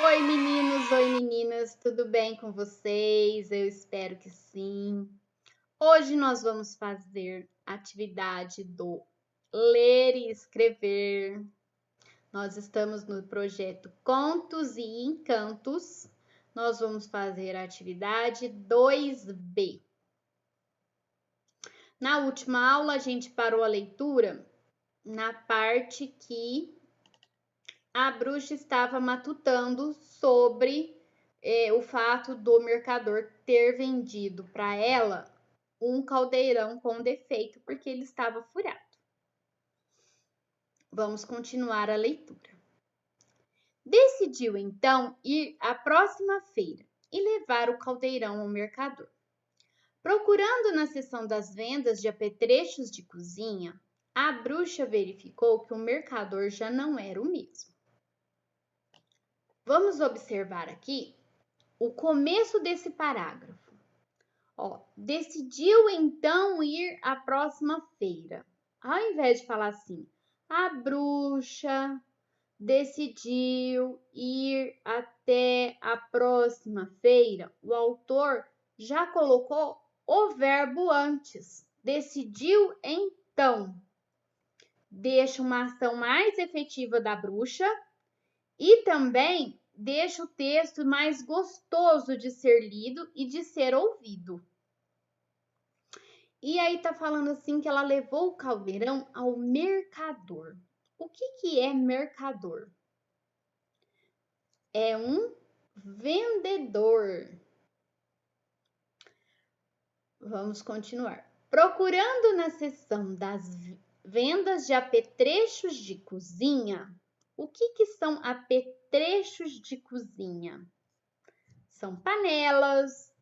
Oi, meninos, oi, meninas, tudo bem com vocês? Eu espero que sim. Hoje nós vamos fazer a atividade do ler e escrever. Nós estamos no projeto Contos e Encantos. Nós vamos fazer a atividade 2B. Na última aula, a gente parou a leitura na parte que a bruxa estava matutando sobre o fato do mercador ter vendido para ela um caldeirão com defeito porque ele estava furado. Vamos continuar a leitura. Decidiu então ir à próxima feira e levar o caldeirão ao mercador. Procurando na seção das vendas de apetrechos de cozinha, a bruxa verificou que o mercador já não era o mesmo. Vamos observar aqui o começo desse parágrafo. Decidiu então ir à próxima feira. Ao invés de falar assim, a bruxa decidiu ir até a próxima feira, o autor já colocou o verbo antes. Decidiu então. Deixa uma ação mais efetiva da bruxa e também deixa o texto mais gostoso de ser lido e de ser ouvido. E aí tá falando assim que ela levou o caldeirão ao mercador. O que é mercador? É um vendedor. Vamos continuar. Procurando na seção das vendas de apetrechos de cozinha. O que são apetrechos de cozinha? São panelas,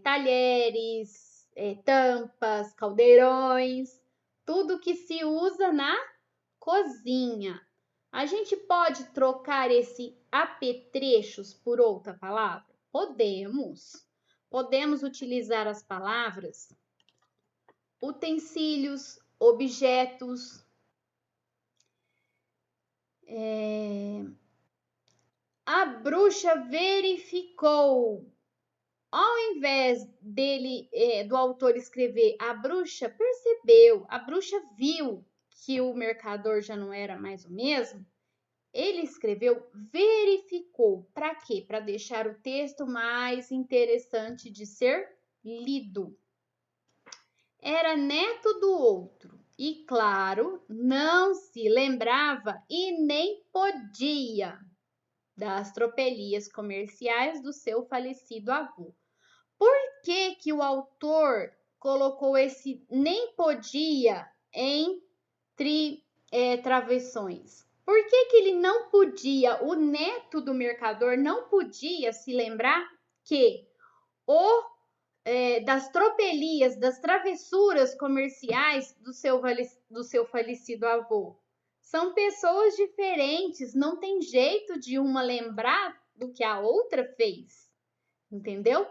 talheres, tampas, caldeirões, tudo que se usa na cozinha. A gente pode trocar esse apetrechos por outra palavra? Podemos. Podemos utilizar as palavras utensílios, objetos. A bruxa verificou. Ao invés do autor escrever a bruxa percebeu, a bruxa viu que o mercador já não era mais o mesmo, ele escreveu verificou. Para quê? Para deixar o texto mais interessante de ser lido. Era neto do outro e, claro, não se lembrava e nem podia das tropelias comerciais do seu falecido avô. Por que o autor colocou esse nem podia entre travessões? Por que ele não podia, o neto do mercador não podia se lembrar que das tropelias, das travessuras comerciais do seu falecido avô? São pessoas diferentes, não tem jeito de uma lembrar do que a outra fez, entendeu?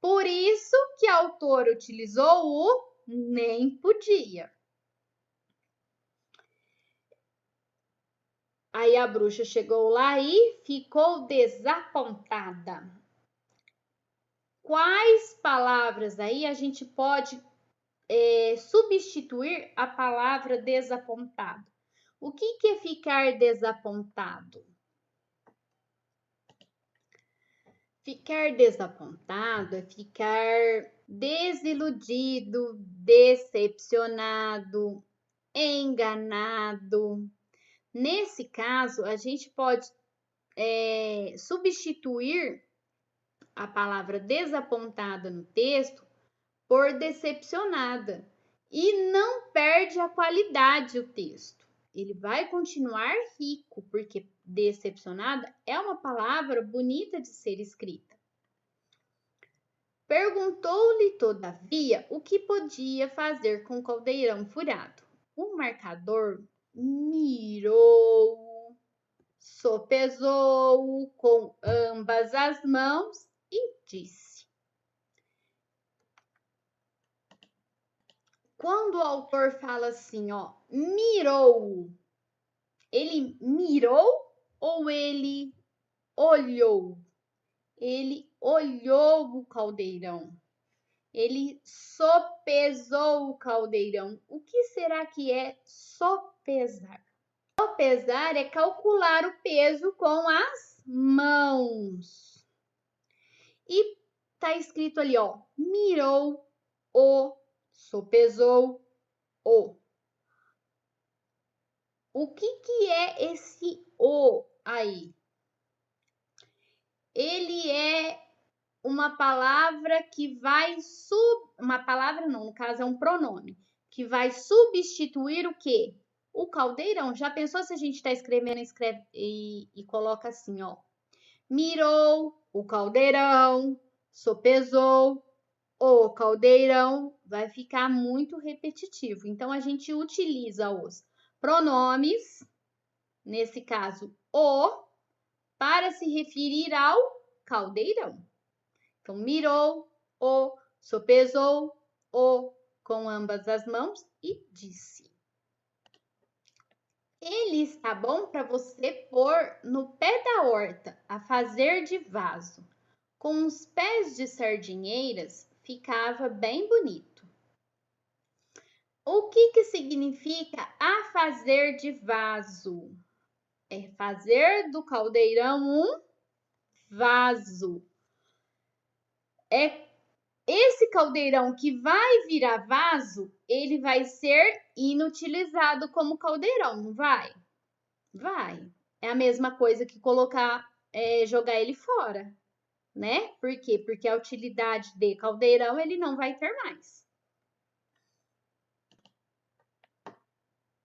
Por isso que a autora utilizou o nem podia. Aí a bruxa chegou lá e ficou desapontada. Quais palavras aí a gente pode substituir a palavra desapontado? O que é ficar desapontado? Ficar desapontado é ficar desiludido, decepcionado, enganado. Nesse caso, a gente pode substituir a palavra desapontada no texto por decepcionada e não perde a qualidade o texto. Ele vai continuar rico, porque decepcionada é uma palavra bonita de ser escrita. Perguntou-lhe, todavia, o que podia fazer com o caldeirão furado. O marcador mirou, sopesou-o com ambas as mãos e disse: quando o autor fala assim, mirou, ele mirou ou ele olhou. Ele olhou o caldeirão. Ele sopesou o caldeirão. O que será que é sopesar? Sopesar é calcular o peso com as mãos. E tá escrito ali, ó, mirou o, sopesou o. O que é esse o aí? Ele é uma palavra que vai uma palavra não, no caso é um pronome, que vai substituir o quê? O caldeirão. Já pensou se a gente está escrevendo e coloca assim, ó? Mirou o caldeirão, sopesou o caldeirão, vai ficar muito repetitivo. Então a gente utiliza os pronomes, nesse caso o, para se referir ao caldeirão. Então, mirou o, sopesou o com ambas as mãos e disse. Ele está bom para você pôr no pé da horta, a fazer de vaso. Com os pés de sardinheiras, ficava bem bonito. O que significa a fazer de vaso? É fazer do caldeirão um vaso. É esse caldeirão que vai virar vaso, ele vai ser inutilizado como caldeirão, não vai? Vai. É a mesma coisa que colocar, jogar ele fora, né? Por quê? Porque a utilidade de caldeirão ele não vai ter mais.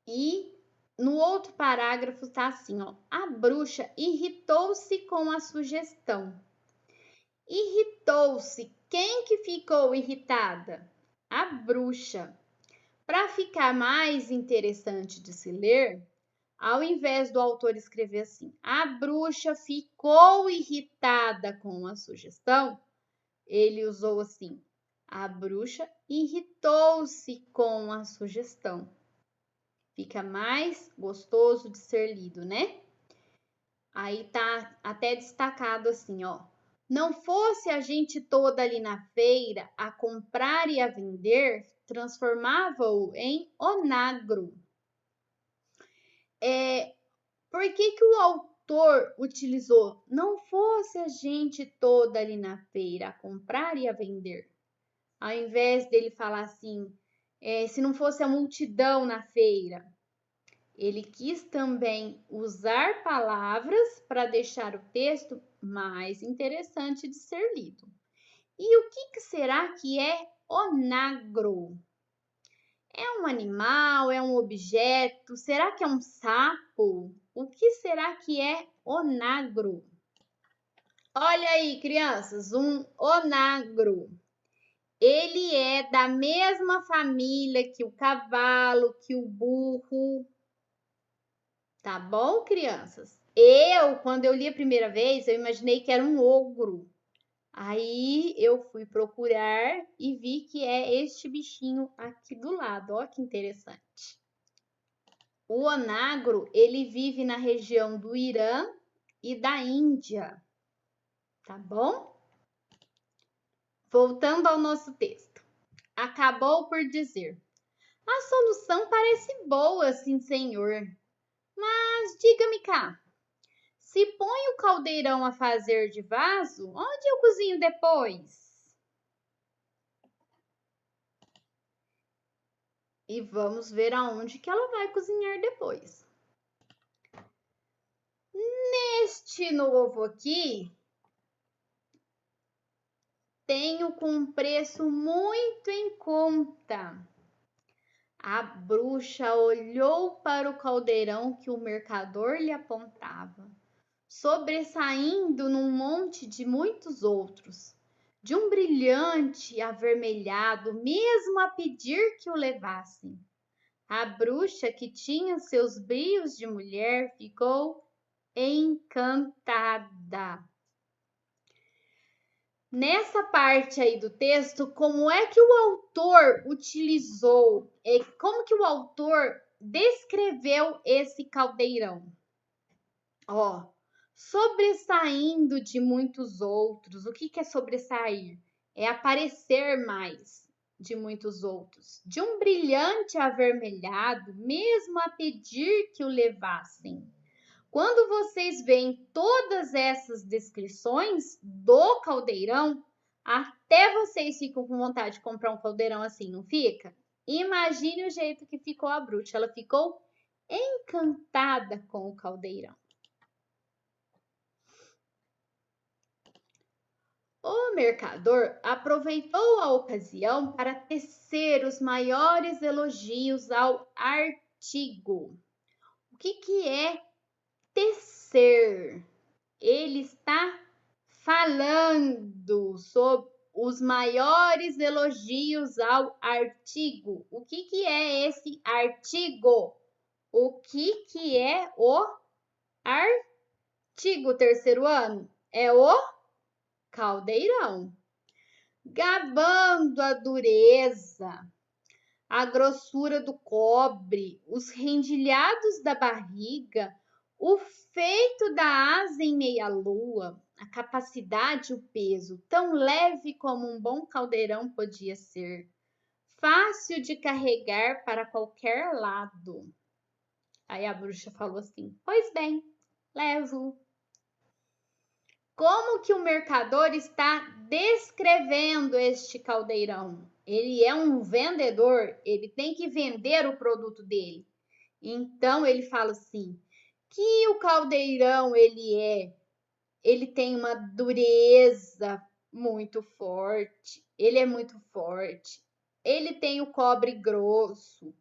E no outro parágrafo tá assim, ó. A bruxa irritou-se com a sugestão. Irritou-se. Quem que ficou irritada? A bruxa. Para ficar mais interessante de se ler, ao invés do autor escrever assim, a bruxa ficou irritada com a sugestão, ele usou assim, a bruxa irritou-se com a sugestão. Fica mais gostoso de ser lido, né? Aí tá até destacado assim, ó. Não fosse a gente toda ali na feira a comprar e a vender, transformava-o em onagro. Por que o autor utilizou não fosse a gente toda ali na feira a comprar e a vender? Ao invés dele falar assim, se não fosse a multidão na feira. Ele quis também usar palavras para deixar o texto mais interessante de ser lido. E o que será que é onagro? É um animal? É um objeto? Será que é um sapo? O que será que é onagro? Olha aí, crianças, um onagro. Ele é da mesma família que o cavalo, que o burro. Tá bom, crianças? Quando eu li a primeira vez, eu imaginei que era um ogro. Aí eu fui procurar e vi que é este bichinho aqui do lado. Ó, que interessante. O onagro, ele vive na região do Irã e da Índia. Tá bom? Voltando ao nosso texto. Acabou por dizer: a solução parece boa, sim, senhor. Mas diga-me cá, se põe o caldeirão a fazer de vaso, onde eu cozinho depois? E vamos ver aonde que ela vai cozinhar depois. Neste novo aqui, tenho com um preço muito em conta. A bruxa olhou para o caldeirão que o mercador lhe apontava, sobressaindo num monte de muitos outros, de um brilhante avermelhado, mesmo a pedir que o levassem. A bruxa, que tinha seus brios de mulher, ficou encantada. Nessa parte aí do texto, como é que o autor utilizou, como que o autor descreveu esse caldeirão? Ó, Sobressaindo de muitos outros. O que é sobressair? É aparecer mais de muitos outros. De um brilhante avermelhado, mesmo a pedir que o levassem. Quando vocês veem todas essas descrições do caldeirão, até vocês ficam com vontade de comprar um caldeirão assim, não fica? Imagine o jeito que ficou a bruxa. Ela ficou encantada com o caldeirão. O mercador aproveitou a ocasião para tecer os maiores elogios ao artigo. O que é tecer? Ele está falando sobre os maiores elogios ao artigo. O que é esse artigo? O que é o artigo, terceiro ano? É o caldeirão. Gabando a dureza, a grossura do cobre, os rendilhados da barriga, o feito da asa em meia-lua, a capacidade e o peso, tão leve como um bom caldeirão podia ser, fácil de carregar para qualquer lado. Aí a bruxa falou assim: pois bem, levo. Como que o mercador está descrevendo este caldeirão? Ele é um vendedor, ele tem que vender o produto dele. Então ele fala assim: que o caldeirão ele tem uma dureza muito forte, ele é muito forte. Ele tem o cobre grosso,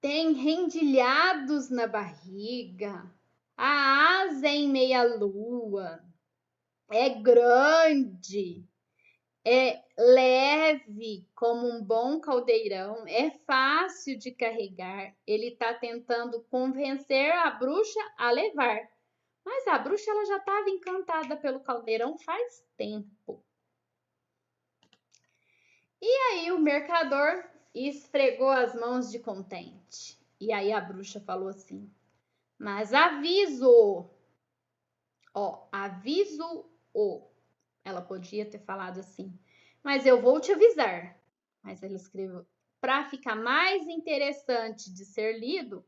tem rendilhados na barriga, a asa é em meia-lua, é grande, é leve como um bom caldeirão, é fácil de carregar. Ele está tentando convencer a bruxa a levar. Mas a bruxa ela já estava encantada pelo caldeirão faz tempo. E aí o mercador esfregou as mãos de contente. E aí a bruxa falou assim: mas aviso, ó, aviso-o. Ela podia ter falado assim, mas eu vou te avisar. Mas ela escreveu, para ficar mais interessante de ser lido,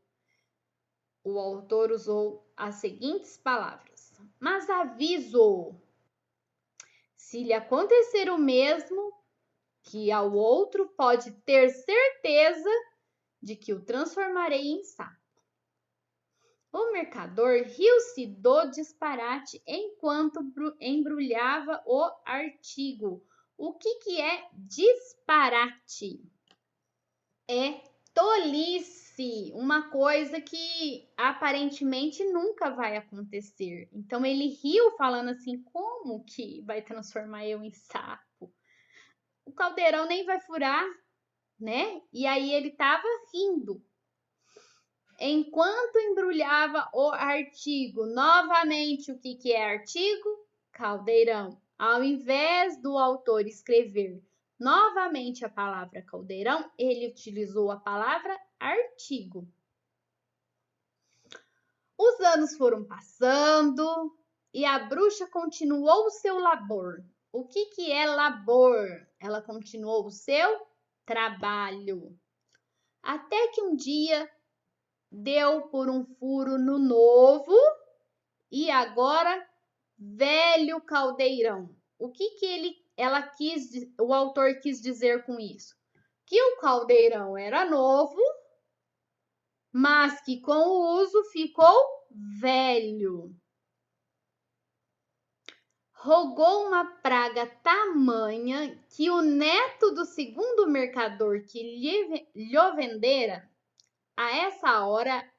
o autor usou as seguintes palavras: mas aviso, se lhe acontecer o mesmo que ao outro, pode ter certeza de que o transformarei em sapo. O mercador riu-se do disparate enquanto embrulhava o artigo. O que é disparate? É tolice, uma coisa que aparentemente nunca vai acontecer. Então ele riu falando assim: como que vai transformar eu em sapo? O caldeirão nem vai furar, né? E aí ele estava rindo. Enquanto embrulhava o artigo, novamente, o que é artigo? Caldeirão. Ao invés do autor escrever novamente a palavra caldeirão, ele utilizou a palavra artigo. Os anos foram passando e a bruxa continuou o seu labor. O que é labor? Ela continuou o seu trabalho. Até que um dia deu por um furo no novo e agora velho caldeirão. O que o autor quis dizer com isso? Que o caldeirão era novo, mas que com o uso ficou velho. Rogou uma praga tamanha que o neto do segundo mercador que lhe vendera, a essa hora,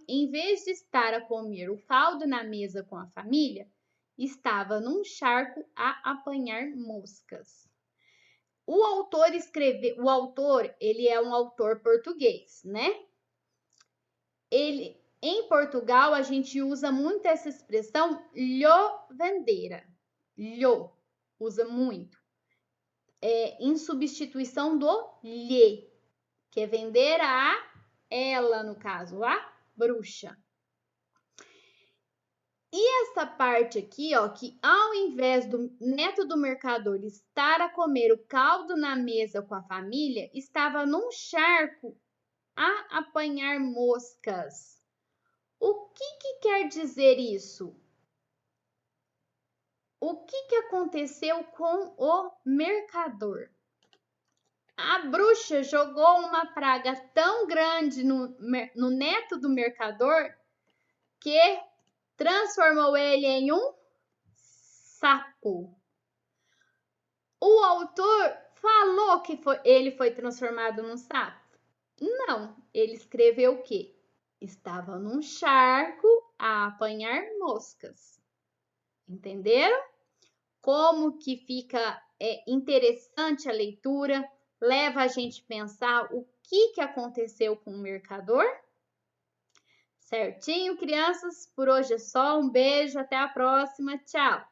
em vez de estar a comer o caldo na mesa com a família, estava num charco a apanhar moscas. O autor, ele é um autor português, né? Em Portugal, a gente usa muito essa expressão lho vendera. Lho, usa muito. Em substituição do lhe, que é vender a ela, no caso, a bruxa. E essa parte aqui, ó, que ao invés do neto do mercador estar a comer o caldo na mesa com a família, estava num charco a apanhar moscas. O que quer dizer isso? O que aconteceu com o mercador? A bruxa jogou uma praga tão grande no neto do mercador que transformou ele em um sapo. O autor falou que ele foi transformado num sapo? Não, ele escreveu o quê? Estava num charco a apanhar moscas. Entenderam? Como que fica interessante a leitura, leva a gente a pensar o que aconteceu com o mercador? Certinho, crianças? Por hoje é só. Um beijo, até a próxima. Tchau!